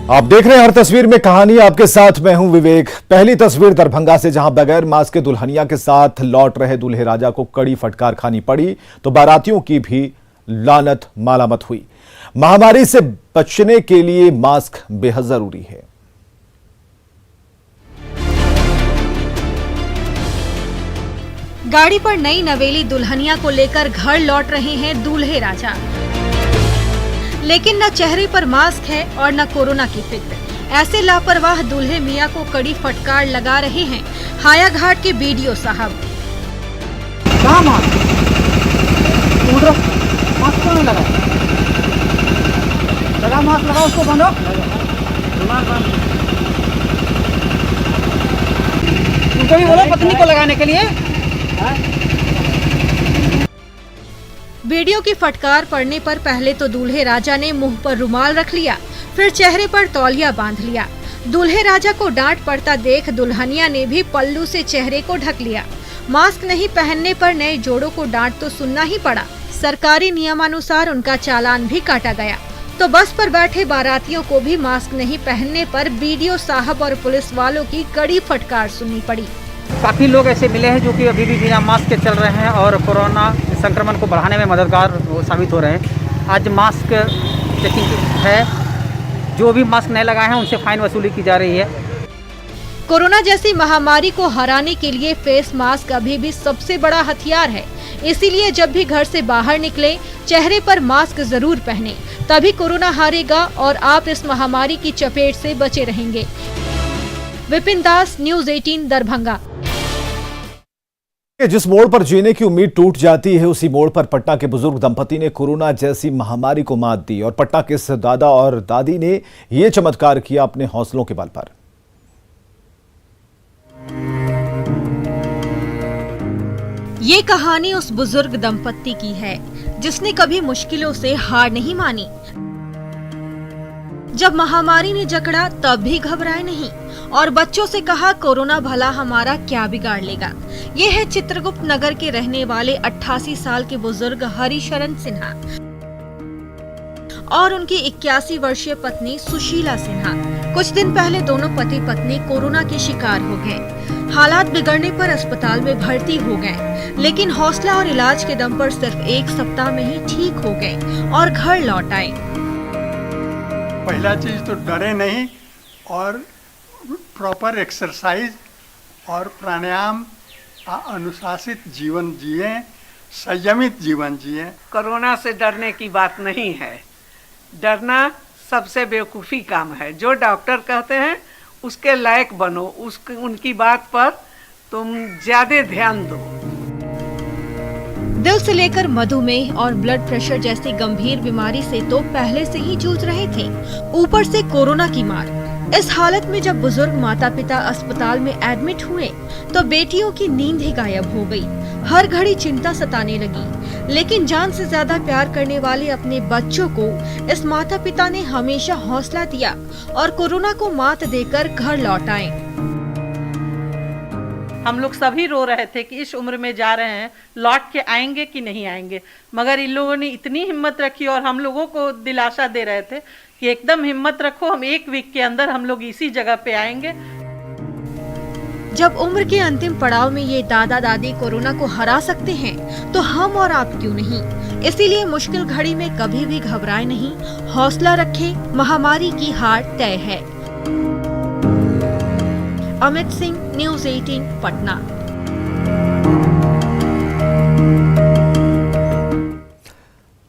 आप देख रहे हैं हर तस्वीर में कहानी। आपके साथ मैं हूं विवेक। पहली तस्वीर दरभंगा से, जहां बगैर मास्क के दुल्हनिया के साथ लौट रहे दूल्हे राजा को कड़ी फटकार खानी पड़ी तो बारातियों की भी लानत मालामत हुई। महामारी से बचने के लिए मास्क बेहद जरूरी है। गाड़ी पर नई नवेली दुल्हनिया को लेकर घर लौट रहे हैं दूल्हे राजा, लेकिन न चेहरे पर मास्क है और न कोरोना की फिक्र। ऐसे लापरवाह दूल्हे मियां को कड़ी फटकार लगा रहे हैं हाया घाट के बीडीओ साहब। मास्क लगाओ, उसको बांधो। तुमको भी बोलो पत्नी को लगाने के लिए। बीडीओ की फटकार पड़ने पर पहले तो दूल्हे राजा ने मुंह पर रुमाल रख लिया, फिर चेहरे पर तौलिया बांध लिया। दूल्हे राजा को डांट पड़ता देख दुल्हनिया ने भी पल्लू से चेहरे को ढक लिया। मास्क नहीं पहनने पर नए जोड़ों को डांट तो सुनना ही पड़ा। सरकारी नियमानुसार उनका चालान भी काटा गया। तो बस पर बैठे बारातियों को भी मास्क नहीं पहनने पर बीडीओ साहब और पुलिस वालों की कड़ी फटकार सुननी पड़ी। काफ़ी लोग ऐसे मिले हैं जो कि अभी भी बिना मास्क के चल रहे हैं और कोरोना संक्रमण को बढ़ाने में मददगार साबित हो रहे हैं। आज मास्क चेकिंग है, जो भी मास्क नहीं लगाए हैं उनसे फाइन वसूली की जा रही है। कोरोना जैसी महामारी को हराने के लिए फेस मास्क अभी भी सबसे बड़ा हथियार है। इसीलिए जब भी घर से बाहर निकले चेहरे पर मास्क जरूर पहने, तभी कोरोना हारेगा और आप इस महामारी की चपेट से बचे रहेंगे। विपिन दास, न्यूज़ 18 दरभंगा। जिस मोड़ पर जीने की उम्मीद टूट जाती है, उसी मोड़ पर पटना के बुजुर्ग दंपति ने कोरोना जैसी महामारी को मात दी और पटना के इस दादा और दादी ने ये चमत्कार किया अपने हौसलों के बल पर। ये कहानी उस बुजुर्ग दंपति की है जिसने कभी मुश्किलों से हार नहीं मानी। जब महामारी ने जकड़ा तब भी घबराए नहीं और बच्चों से कहा कोरोना भला हमारा क्या बिगाड़ लेगा। ये है चित्रगुप्त नगर के रहने वाले 88 साल के बुजुर्ग हरिशरण सिन्हा और उनकी 81 वर्षीय पत्नी सुशीला सिन्हा। कुछ दिन पहले दोनों पति पत्नी कोरोना के शिकार हो गए। हालात बिगड़ने पर अस्पताल में भर्ती हो गए, लेकिन हौसला और इलाज के दम पर सिर्फ एक सप्ताह में ही ठीक हो गए और घर लौट आए। पहला चीज तो डरे नहीं और प्रॉपर एक्सरसाइज और प्राणायाम, अनुशासित जीवन जिए, संयमित जीवन जिए। कोरोना से डरने की बात नहीं है। डरना सबसे बेवकूफ़ी काम है। जो डॉक्टर कहते हैं उसके लायक बनो, उनकी बात पर तुम ज्यादा ध्यान दो। दिल से लेकर मधुमेह और ब्लड प्रेशर जैसी गंभीर बीमारी से तो पहले से ही जूझ रहे थे, ऊपर से कोरोना की मार। इस हालत में जब बुजुर्ग माता पिता अस्पताल में एडमिट हुए तो बेटियों की नींद ही गायब हो गई। हर घड़ी चिंता सताने लगी, लेकिन जान से ज्यादा प्यार करने वाले अपने बच्चों को इस माता पिता ने हमेशा हौसला दिया और कोरोना को मात देकर घर लौट आए। हम लोग सभी रो रहे थे कि इस उम्र में जा रहे हैं, लौट के आएंगे कि नहीं आएंगे, मगर इन लोगों ने इतनी हिम्मत रखी और हम लोगों को दिलासा दे रहे थे कि एकदम हिम्मत रखो, हम 1 वीक के अंदर हम लोग इसी जगह पे आएंगे। जब उम्र के अंतिम पड़ाव में ये दादा दादी कोरोना को हरा सकते हैं तो हम और आप क्यों नहीं। इसीलिए मुश्किल घड़ी में कभी भी घबराए नहीं, हौसला रखें, महामारी की हार तय है। अमित सिंह, न्यूज़ 18 पटना।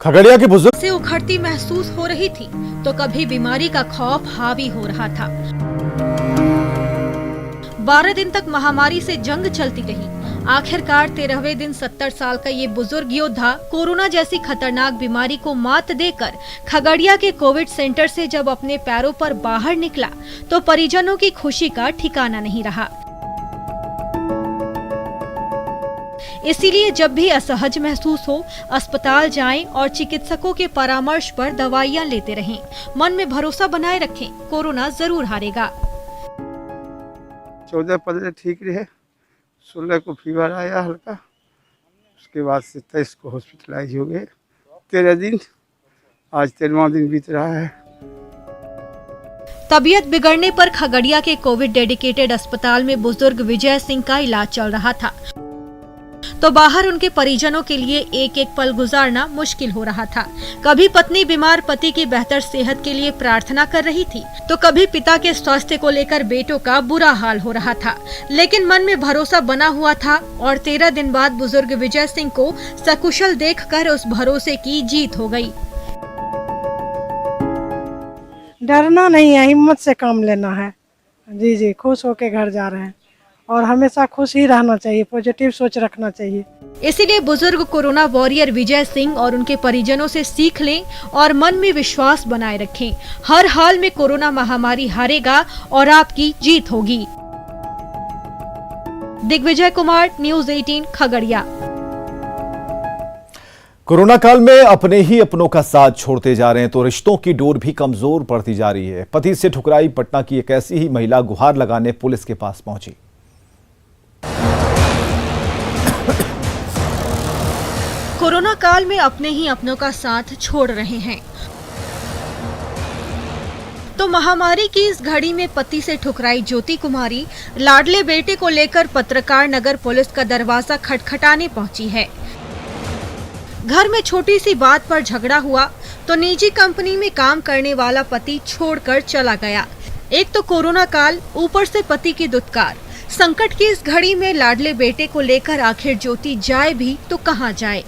खगड़िया के बुजुर्ग से उखड़ती महसूस हो रही थी तो कभी बीमारी का खौफ हावी हो रहा था। 12 दिन तक महामारी से जंग चलती रही। आखिरकार 13वें दिन 70 साल का ये बुजुर्ग योद्धा कोरोना जैसी खतरनाक बीमारी को मात देकर खगड़िया के कोविड सेंटर से जब अपने पैरों पर बाहर निकला तो परिजनों की खुशी का ठिकाना नहीं रहा। इसीलिए जब भी असहज महसूस हो अस्पताल जाएं और चिकित्सकों के परामर्श पर दवाइयां लेते रहें। मन में भरोसा बनाए रखें, कोरोना जरूर हारेगा। 14-15 ठीक रहे, 16 को फीवर आया हल्का, उसके बाद 27 को हॉस्पिटलाइज हो गए। 13 दिन, आज 13वां दिन बीत रहा है। तबीयत बिगड़ने पर खगड़िया के कोविड डेडिकेटेड अस्पताल में बुजुर्ग विजय सिंह का इलाज चल रहा था, तो बाहर उनके परिजनों के लिए एक एक पल गुजारना मुश्किल हो रहा था। कभी पत्नी बीमार पति की बेहतर सेहत के लिए प्रार्थना कर रही थी, तो कभी पिता के स्वास्थ्य को लेकर बेटों का बुरा हाल हो रहा था। लेकिन मन में भरोसा बना हुआ था और 13 दिन बाद बुजुर्ग विजय सिंह को सकुशल देखकर उस भरोसे की जीत हो गई। डरना नहीं है, हिम्मत से काम लेना है। जी जी, खुश होके घर जा रहे हैं और हमेशा खुश ही रहना चाहिए, पॉजिटिव सोच रखना चाहिए। इसीलिए बुजुर्ग कोरोना वॉरियर विजय सिंह और उनके परिजनों से सीख लें और मन में विश्वास बनाए रखें। हर हाल में कोरोना महामारी हारेगा और आपकी जीत होगी। दिग्विजय कुमार, न्यूज़ 18 खगड़िया। कोरोना काल में अपने ही अपनों का साथ छोड़ते जा रहे हैं तो रिश्तों की डोर भी कमजोर पड़ती जा रही है। पति से ठुकराई पटना की एक ऐसी ही महिला गुहार लगाने पुलिस के पास पहुंची। कोरोना काल में अपने ही अपनों का साथ छोड़ रहे हैं तो महामारी की इस घड़ी में पति से ठुकराई ज्योति कुमारी लाडले बेटे को लेकर पत्रकार नगर पुलिस का दरवाजा खटखटाने पहुंची है। घर में छोटी सी बात पर झगड़ा हुआ तो निजी कंपनी में काम करने वाला पति छोड़कर चला गया। एक तो कोरोना काल, ऊपर से पति की दुत्कार। संकट की इस घड़ी में लाडले बेटे को लेकर आखिर ज्योति जाए भी तो कहां जाए।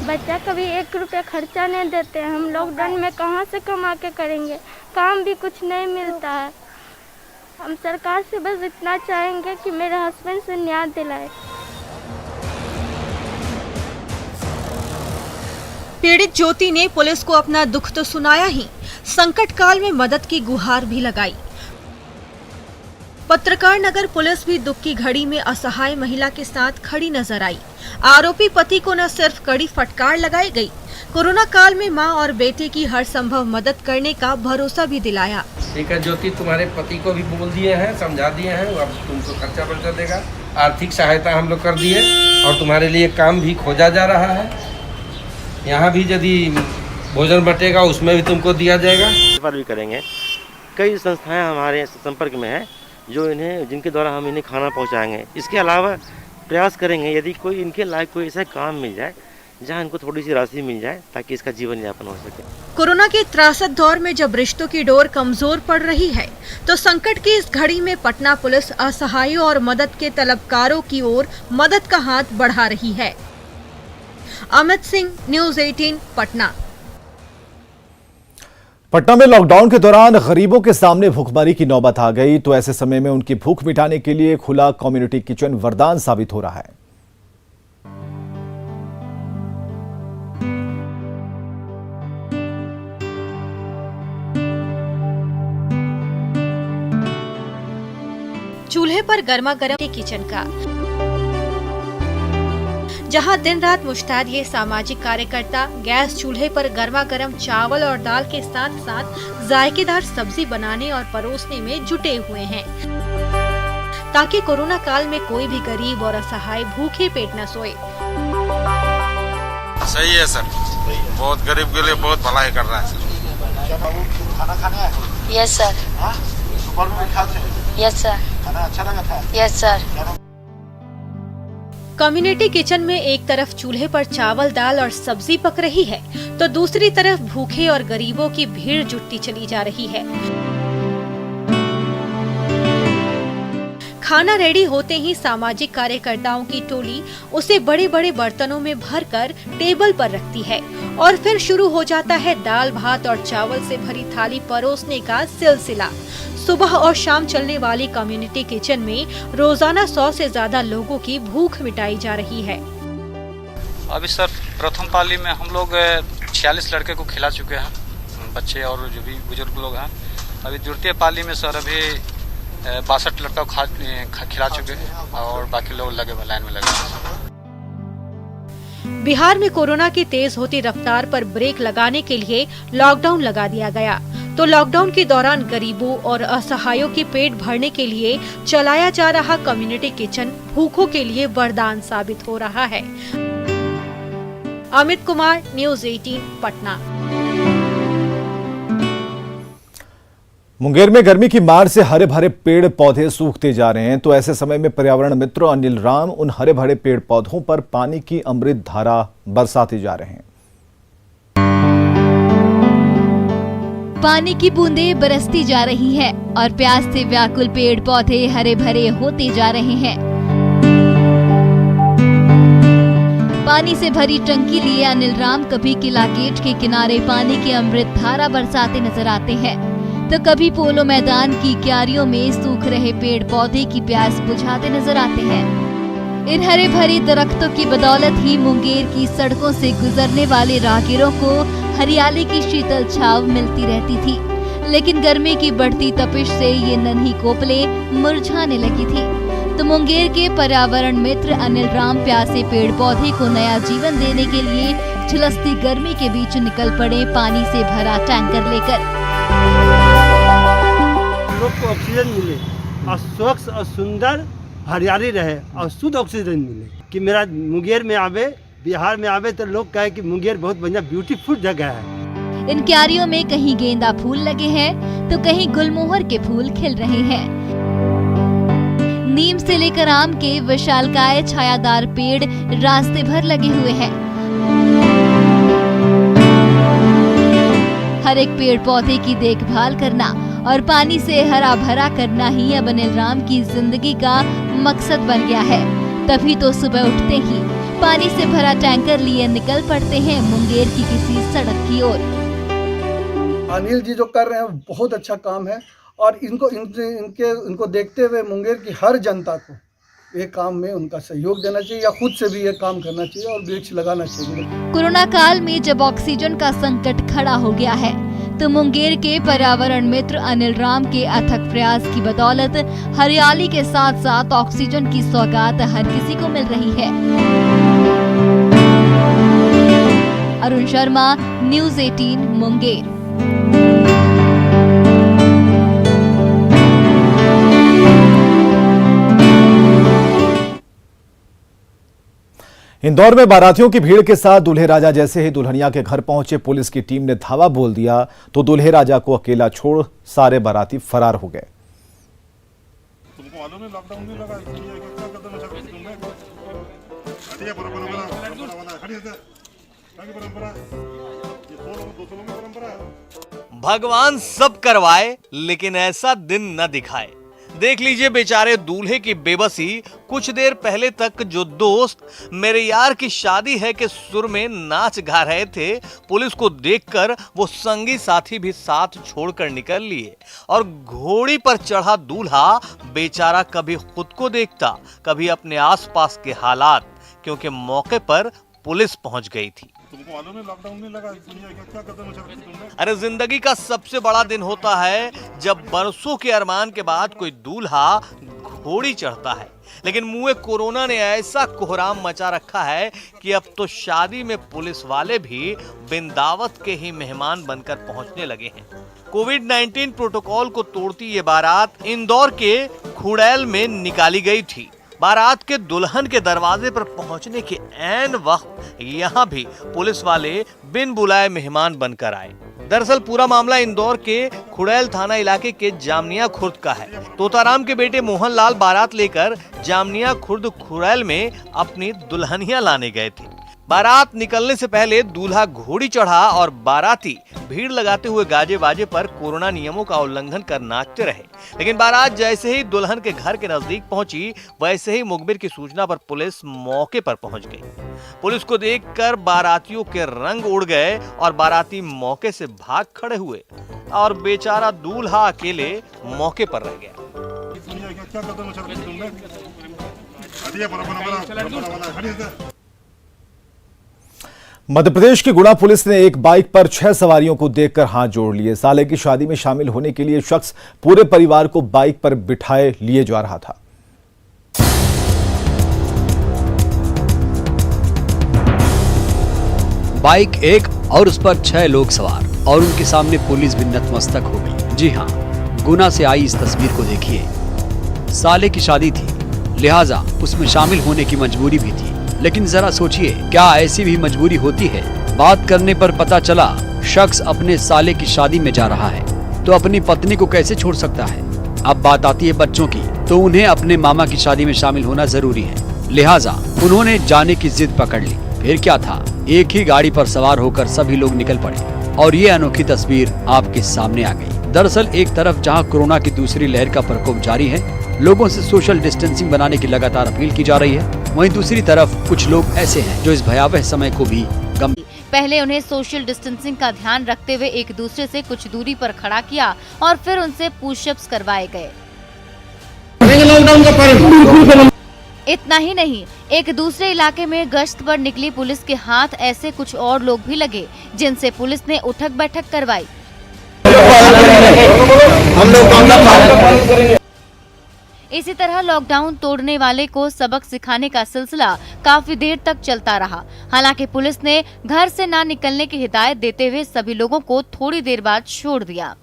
बच्चा कभी 1 रुपया खर्चा नहीं देते हैं। हम लॉकडाउन में कहाँ से कमा के करेंगे, काम भी कुछ नहीं मिलता है। हम सरकार से बस इतना चाहेंगे कि मेरे हस्बैंड से न्याय दिलाए। पीड़ित ज्योति ने पुलिस को अपना दुख तो सुनाया ही, संकट काल में मदद की गुहार भी लगाई। पत्रकार नगर पुलिस भी दुख की घड़ी में असहाय महिला के साथ खड़ी नजर आई। आरोपी पति को न सिर्फ कड़ी फटकार लगाई गई, कोरोना काल में मां और बेटे की हर संभव मदद करने का भरोसा भी दिलाया। ठीक है ज्योति, तुम्हारे पति को भी बोल दिए हैं, समझा दिए हैं, अब तुमको खर्चा बर्चा देगा। आर्थिक सहायता हम लोग कर दिए और तुम्हारे लिए काम भी खोजा जा रहा है। यहाँ भी यदि भोजन बटेगा उसमें भी तुमको दिया जाएगा। पर भी करेंगे। कई संस्थाएं हमारे संपर्क में हैं जिनके द्वारा हम इन्हें खाना पहुंचाएंगे। इसके अलावा प्रयास करेंगे यदि कोई इनके लायक कोई ऐसा काम मिल जाए जहां इनको थोड़ी सी राशि मिल जाए ताकि इसका जीवन यापन हो सके। कोरोना के त्रासद दौर में जब रिश्तों की डोर कमजोर पड़ रही है तो संकट की इस घड़ी में पटना पुलिस असहायों और मदद के तलबकारों की ओर मदद का हाथ बढ़ा रही है। अमित सिंह, न्यूज़ 18 पटना। पटना में लॉकडाउन के दौरान गरीबों के सामने भूखमरी की नौबत आ गई तो ऐसे समय में उनकी भूख मिटाने के लिए खुला कम्युनिटी किचन वरदान साबित हो रहा है। चूल्हे पर गर्मा गर्म किचन का, जहां दिन रात मुश्ताद ये सामाजिक कार्यकर्ता गैस चूल्हे पर गर्मा गर्म चावल और दाल के साथ साथ जायकेदार सब्जी बनाने और परोसने में जुटे हुए हैं ताकि कोरोना काल में कोई भी गरीब और असहाय भूखे पेट न सोए। सही है सर, बहुत गरीब के लिए बहुत भलाई कर रहा है सर। खाना खाने आए? Yes sir. सुबह में खाते हैं? Yes sir. खाना अच्छा लगा था? Yes sir. कम्युनिटी किचन में एक तरफ चूल्हे पर चावल दाल और सब्जी पक रही है तो दूसरी तरफ भूखे और गरीबों की भीड़ जुटती चली जा रही है। खाना रेडी होते ही सामाजिक कार्यकर्ताओं की टोली उसे बड़े बड़े बर्तनों में भरकर टेबल पर रखती है और फिर शुरू हो जाता है दाल भात और चावल से भरी थाली परोसने का सिलसिला। सुबह और शाम चलने वाली कम्युनिटी किचन में रोजाना 100 से ज्यादा लोगों की भूख मिटाई जा रही है। अभी सर प्रथम पाली में हम लोग 46 लड़के को खिला चुके हैं, बच्चे और जो भी बुजुर्ग लोग हैं। अभी द्वितीय पाली में सर अभी 62 लड़का को खिला चुके हैं और बाकी लोग लगे लाइन में लगे। बिहार में कोरोना की तेज होती रफ्तार पर ब्रेक लगाने के लिए लॉकडाउन लगा दिया गया तो लॉकडाउन के दौरान गरीबों और असहायों के पेट भरने के लिए चलाया जा रहा कम्युनिटी किचन भूखों के लिए वरदान साबित हो रहा है। अमित कुमार, न्यूज़ 18 पटना। मुंगेर में गर्मी की मार से हरे भरे पेड़ पौधे सूखते जा रहे हैं, तो ऐसे समय में पर्यावरण मित्र अनिल राम उन हरे भरे पेड़ पौधों पर पानी की अमृत धारा बरसाते जा रहे हैं। पानी की बूंदें बरसती जा रही हैं और प्यास से व्याकुल पेड़ पौधे हरे भरे होते जा रहे हैं। पानी से भरी टंकी लिए अनिल राम कभी किला गेट के किनारे पानी की अमृत धारा बरसाते नजर आते हैं, तो कभी पोलो मैदान की क्यारियों में सूख रहे पेड़ पौधे की प्यास बुझाते नजर आते हैं। इन हरे भरे दरख्तों की बदौलत ही मुंगेर की सड़कों से गुजरने वाले राहगीरों को हरियाली की शीतल छाव मिलती रहती थी, लेकिन गर्मी की बढ़ती तपिश से ये नन्ही कोपलें मुरझाने लगी थी। तो मुंगेर के पर्यावरण मित्र अनिल राम प्यासे पेड़ पौधे को नया जीवन देने के लिए झुलसती गर्मी के बीच निकल पड़े पानी से भरा टैंकर लेकर। लोग को ऑक्सीजन मिले और स्वच्छ और सुंदर हरियाली रहे और शुद्ध ऑक्सीजन मिले, कि मेरा मुंगेर में आवे, बिहार में आवे तो लोग कहे कि मुंगेर बहुत बढ़िया ब्यूटीफुल जगह है। इन क्यारियों में कहीं गेंदा फूल लगे हैं तो कहीं गुलमोहर के फूल खिल रहे हैं। नीम से लेकर आम के विशालकाय छायादार पेड़ रास्ते भर लगे हुए हैं। हर एक पेड़ पौधे की देखभाल करना और पानी से हरा भरा करना ही अब अनिल राम की जिंदगी का मकसद बन गया है। तभी तो सुबह उठते ही पानी से भरा टैंकर लिए निकल पड़ते हैं मुंगेर की किसी सड़क की ओर। अनिल जी जो कर रहे हैं बहुत अच्छा काम है और इनको देखते हुए मुंगेर की हर जनता को ये काम में उनका सहयोग देना चाहिए या खुद से भी ये काम करना चाहिए और वृक्ष लगाना चाहिए। कोरोना काल में जब ऑक्सीजन का संकट खड़ा हो गया है, तो मुंगेर के पर्यावरण मित्र अनिल राम के अथक प्रयास की बदौलत हरियाली के साथ साथ ऑक्सीजन की सौगात हर किसी को मिल रही है। अरुण शर्मा, न्यूज़ 18 मुंगेर। इंदौर में बारातियों की भीड़ के साथ दूल्हे राजा जैसे ही दुल्हनिया के घर पहुंचे पुलिस की टीम ने धावा बोल दिया, तो दूल्हे राजा को अकेला छोड़ सारे बाराती फरार हो गए। तुमको मालूम है लॉकडाउन भी लगा, क्या कदम उठा तुमने? हटिया परंपरा ये 100 लोगों 200 लोगों की परंपरा है। भगवान सब करवाए लेकिन ऐसा दिन न दिखाए। देख लीजिए बेचारे दूल्हे की बेबसी। कुछ देर पहले तक जो दोस्त मेरे यार की शादी है के सुर में नाच गा रहे थे, पुलिस को देखकर वो संगी साथी भी साथ छोड़कर निकल लिए और घोड़ी पर चढ़ा दूल्हा बेचारा कभी खुद को देखता, कभी अपने आसपास के हालात, क्योंकि मौके पर पुलिस पहुंच गई थी। तुमको मालूम है लॉकडाउन में लगा, क्या कदम उठा तुमने? अरे जिंदगी का सबसे बड़ा दिन होता है जब बरसों के अरमान के बाद कोई दूल्हा घोड़ी चढ़ता है, लेकिन मुंह कोरोना ने ऐसा कोहराम मचा रखा है कि अब तो शादी में पुलिस वाले भी बिन दावत के ही मेहमान बनकर पहुंचने लगे हैं। कोविड-19 प्रोटोकॉल को तोड़ती ये बारात इंदौर के खुड़ैल में निकाली गई थी। बारात के दुल्हन के दरवाजे पर पहुंचने के ऐन वक्त यहां भी पुलिस वाले बिन बुलाए मेहमान बनकर आए। दरअसल पूरा मामला इंदौर के खुड़ैल थाना इलाके के जामनिया खुर्द का है। तोताराम के बेटे मोहन लाल बारात लेकर जामनिया खुर्द खुड़ैल में अपनी दुल्हनिया लाने गए थे। बारात निकलने से पहले दूल्हा घोड़ी चढ़ा और बाराती भीड़ लगाते हुए गाजे बाजे पर कोरोना नियमों का उल्लंघन कर नाचते रहे। लेकिन बारात जैसे ही दुल्हन के घर के नजदीक पहुंची, वैसे ही मुखबिर की सूचना पर पुलिस मौके पर पहुंच गई। पुलिस को देखकर बारातियों के रंग उड़ गए और बाराती मौके से भाग खड़े हुए और बेचारा दूल्हा अकेले मौके पर रह गया। क्या कदम उठा तुमने? हटिया परंपरा। मध्य प्रदेश की गुना पुलिस ने एक बाइक पर 6 सवारियों को देखकर हाथ जोड़ लिए। साले की शादी में शामिल होने के लिए शख्स पूरे परिवार को बाइक पर बिठाए लिए जा रहा था। बाइक एक और उस पर 6 लोग सवार और उनके सामने पुलिस भी नतमस्तक हो गई। जी हां, गुना से आई इस तस्वीर को देखिए। साले की शादी थी, लिहाजा उसमें शामिल होने की मजबूरी भी थी, लेकिन जरा सोचिए क्या ऐसी भी मजबूरी होती है? बात करने पर पता चला शख्स अपने साले की शादी में जा रहा है। तो अपनी पत्नी को कैसे छोड़ सकता है। अब बात आती है बच्चों की, तो उन्हें अपने मामा की शादी में शामिल होना जरूरी है। लिहाजा उन्होंने जाने की जिद पकड़ ली। फिर क्या था, एक ही गाड़ी पर सवार होकर सभी लोग निकल पड़े और ये अनोखी तस्वीर आपके सामने आ गई। दरअसल एक तरफ जहां कोरोना की दूसरी लहर का प्रकोप जारी है, लोगों से सोशल डिस्टेंसिंग बनाने की लगातार अपील की जा रही है, वहीं दूसरी तरफ कुछ लोग ऐसे हैं जो इस भयावह समय को भी पहले उन्हें सोशल डिस्टेंसिंग का ध्यान रखते हुए एक दूसरे से कुछ दूरी पर खड़ा किया और फिर उनसे पुशअप्स करवाए गए। इतना ही नहीं, एक दूसरे इलाके में गश्त पर निकली पुलिस के हाथ ऐसे कुछ और लोग भी लगे जिनसे पुलिस ने उठक बैठक करवाई। इसी तरह लॉकडाउन तोड़ने वाले को सबक सिखाने का सिलसिला काफी देर तक चलता रहा। हालांकि पुलिस ने घर से ना निकलने की हिदायत देते हुए सभी लोगों को थोड़ी देर बाद छोड़ दिया।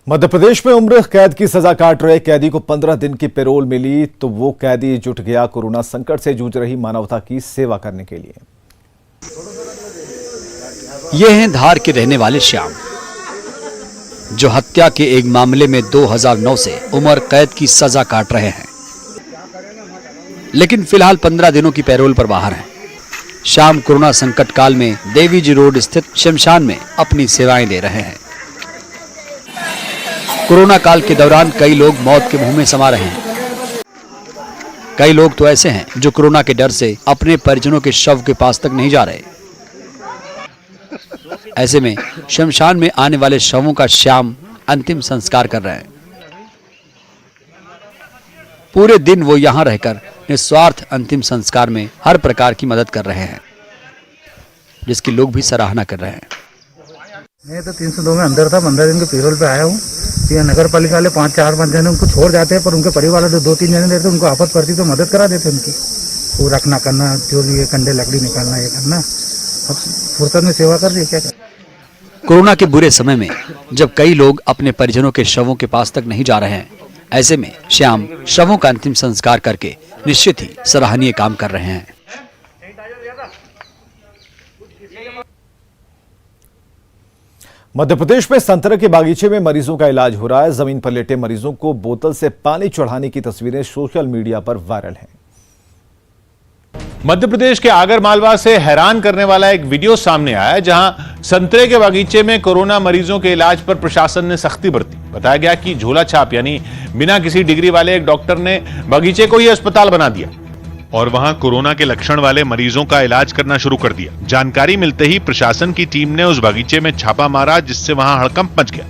मध्य प्रदेश में उम्र कैद की सजा काट रहे कैदी को 15 दिन की पैरोल मिली, तो वो कैदी जुट गया कोरोना संकट से जूझ रही मानवता की सेवा करने के लिए। ये हैं धार के रहने वाले श्याम, जो हत्या के एक मामले में 2009 से उम्र कैद की सजा काट रहे हैं, लेकिन फिलहाल 15 दिनों की पैरोल पर बाहर हैं। श्याम कोरोना संकट काल में देवी जी रोड स्थित शमशान में अपनी सेवाएं दे रहे हैं। कोरोना काल के दौरान कई लोग मौत के मुंह में समा रहे हैं। कई लोग तो ऐसे हैं जो कोरोना के डर से अपने परिजनों के शव के पास तक नहीं जा रहे। ऐसे में शमशान में आने वाले शवों का श्याम अंतिम संस्कार कर रहे हैं। पूरे दिन वो यहाँ रहकर निस्वार्थ अंतिम संस्कार में हर प्रकार की मदद कर रहे हैं, जिसकी लोग भी सराहना कर रहे हैं। मैं तो 302 में अंदर था, 15 दिन के पैरोल पे आया हूँ। ये नगर पालिका वाले 5-4 जने उनको छोड़ जाते हैं, पर उनके परिवार वाले 2-3 जने रहते, उनको आफत पड़ती तो मदद करा देते उनकी। वो रखना करना, जो भी ये कंडे लकड़ी निकालना, ये करना, अब फुर्सत में सेवा कर रही है। क्या कोरोना के बुरे समय में जब कई लोग अपने परिजनों के शवों के पास तक नहीं जा रहे हैं, ऐसे में श्याम शवों का अंतिम संस्कार करके निश्चित ही सराहनीय काम कर रहे हैं। मध्य प्रदेश में संतरे के बागीचे में मरीजों का इलाज हो रहा है। जमीन पर लेटे मरीजों को बोतल से पानी चढ़ाने की तस्वीरें सोशल मीडिया पर वायरल हैं। मध्य प्रदेश के आगरमालवा से हैरान करने वाला एक वीडियो सामने आया है, जहां संतरे के बागीचे में कोरोना मरीजों के इलाज पर प्रशासन ने सख्ती बरती। बताया गया कि झोला छाप यानी बिना किसी डिग्री वाले एक डॉक्टर ने बागीचे को ही अस्पताल बना दिया और वहां कोरोना के लक्षण वाले मरीजों का इलाज करना शुरू कर दिया। जानकारी मिलते ही प्रशासन की टीम ने उस बागीचे में छापा मारा, जिससे वहां हड़कंप मच गया।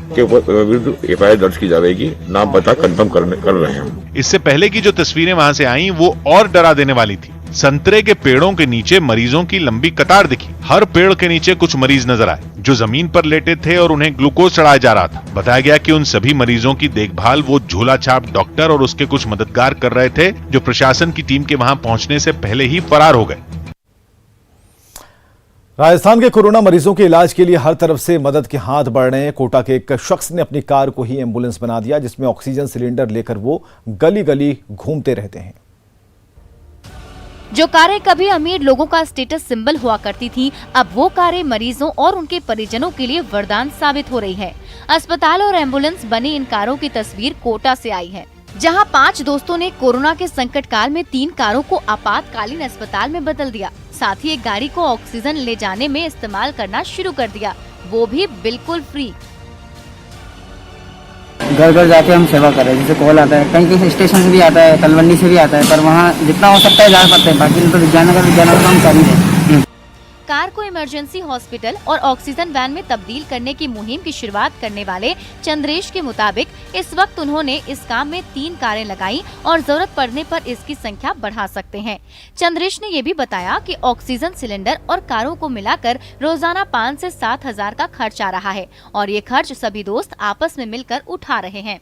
एफआईआर दर्ज की जाएगी, नाम पता कंफर्म कर रहे हैं। इससे पहले की जो तस्वीरें वहां से आई वो और डरा देने वाली थी। संतरे के पेड़ों के नीचे मरीजों की लंबी कतार दिखी। हर पेड़ के नीचे कुछ मरीज नजर आए जो जमीन पर लेटे थे और उन्हें ग्लूकोज चढ़ाया जा रहा था। बताया गया कि उन सभी मरीजों की देखभाल वो झोला छाप डॉक्टर और उसके कुछ मददगार कर रहे थे, जो प्रशासन की टीम के वहां पहुंचने से पहले ही फरार हो गए। राजस्थान के कोरोना मरीजों के इलाज के लिए हर तरफ से मदद के हाथ बढ़ रहे हैं। कोटा के एक शख्स ने अपनी कार को ही एम्बुलेंस बना दिया, जिसमें ऑक्सीजन सिलेंडर लेकर वो गली गली घूमते रहते हैं। जो कारें कभी अमीर लोगों का स्टेटस सिंबल हुआ करती थी, अब वो कारें मरीजों और उनके परिजनों के लिए वरदान साबित हो रही है। अस्पताल और एम्बुलेंस बनी इन कारों की तस्वीर कोटा से आई है, जहां 5 दोस्तों ने कोरोना के संकट काल में 3 कारों को आपातकालीन अस्पताल में बदल दिया। साथ ही एक गाड़ी को ऑक्सीजन ले जाने में इस्तेमाल करना शुरू कर दिया, वो भी बिल्कुल फ्री। घर घर जाके हम सेवा कर रहे हैं। जैसे कॉल आता है, कहीं कहीं स्टेशन से भी आता है, तलवंडी से भी आता है, पर वहाँ जितना हो सकता है जा पाते हैं। बाकी तो विजयनगर हम कर ही रहे। कार को इमरजेंसी हॉस्पिटल और ऑक्सीजन वैन में तब्दील करने की मुहिम की शुरुआत करने वाले चंद्रेश के मुताबिक इस वक्त उन्होंने इस काम में 3 कारें लगाई और जरूरत पड़ने पर इसकी संख्या बढ़ा सकते हैं। चंद्रेश ने ये भी बताया कि ऑक्सीजन सिलेंडर और कारों को मिलाकर रोजाना 5 से 7 हजार का खर्च आ रहा है और ये खर्च सभी दोस्त आपस में मिलकर उठा रहे हैं।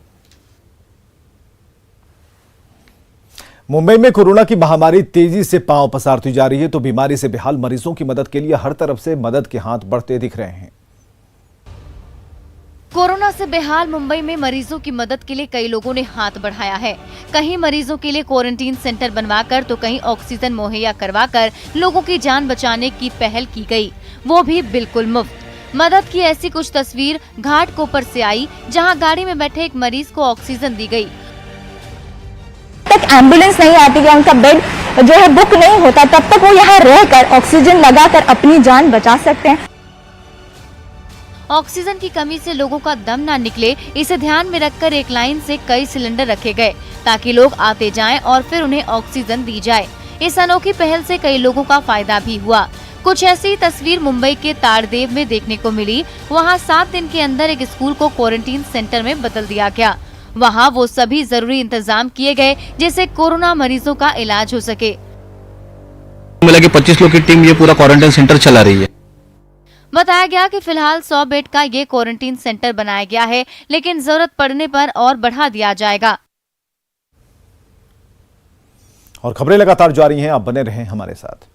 मुंबई में कोरोना की महामारी तेजी से पांव पसारती जा रही है, तो बीमारी से बेहाल मरीजों की मदद के लिए हर तरफ से मदद के हाथ बढ़ते दिख रहे हैं। कोरोना से बेहाल मुंबई में मरीजों की मदद के लिए कई लोगों ने हाथ बढ़ाया है। कहीं मरीजों के लिए क्वारंटीन सेंटर बनवाकर तो कहीं ऑक्सीजन मुहैया करवाकर लोगों की जान बचाने की पहल की गई, वो भी बिल्कुल मुफ्त। मदद की ऐसी कुछ तस्वीर घाटकोपर से आई, जहां गाड़ी में बैठे एक मरीज को ऑक्सीजन दी गई। तक एम्बुलेंस नहीं आती या उनका बेड जो है बुक नहीं होता, तब तक वो यहाँ रहकर ऑक्सीजन लगाकर अपनी जान बचा सकते हैं। ऑक्सीजन की कमी से लोगों का दम ना निकले, इसे ध्यान में रखकर एक लाइन से कई सिलेंडर रखे गए ताकि लोग आते जाएं और फिर उन्हें ऑक्सीजन दी जाए। इस अनोखी पहल से कई लोगों का फायदा भी हुआ। कुछ ऐसी तस्वीर मुंबई के ताड़देव में देखने को मिली। वहां 7 दिन के अंदर एक स्कूल को क्वारंटीन सेंटर में बदल दिया गया। वहां वो सभी जरूरी इंतजाम किए गए जिससे कोरोना मरीजों का इलाज हो सके। मिला कि 25 लोग की टीम ये पूरा क्वारंटाइन सेंटर चला रही है। बताया गया कि फिलहाल 100 बेड का ये क्वारंटीन सेंटर बनाया गया है, लेकिन जरूरत पड़ने पर और बढ़ा दिया जाएगा। और खबरें लगातार जारी हैं, आप बने रहें हमारे साथ।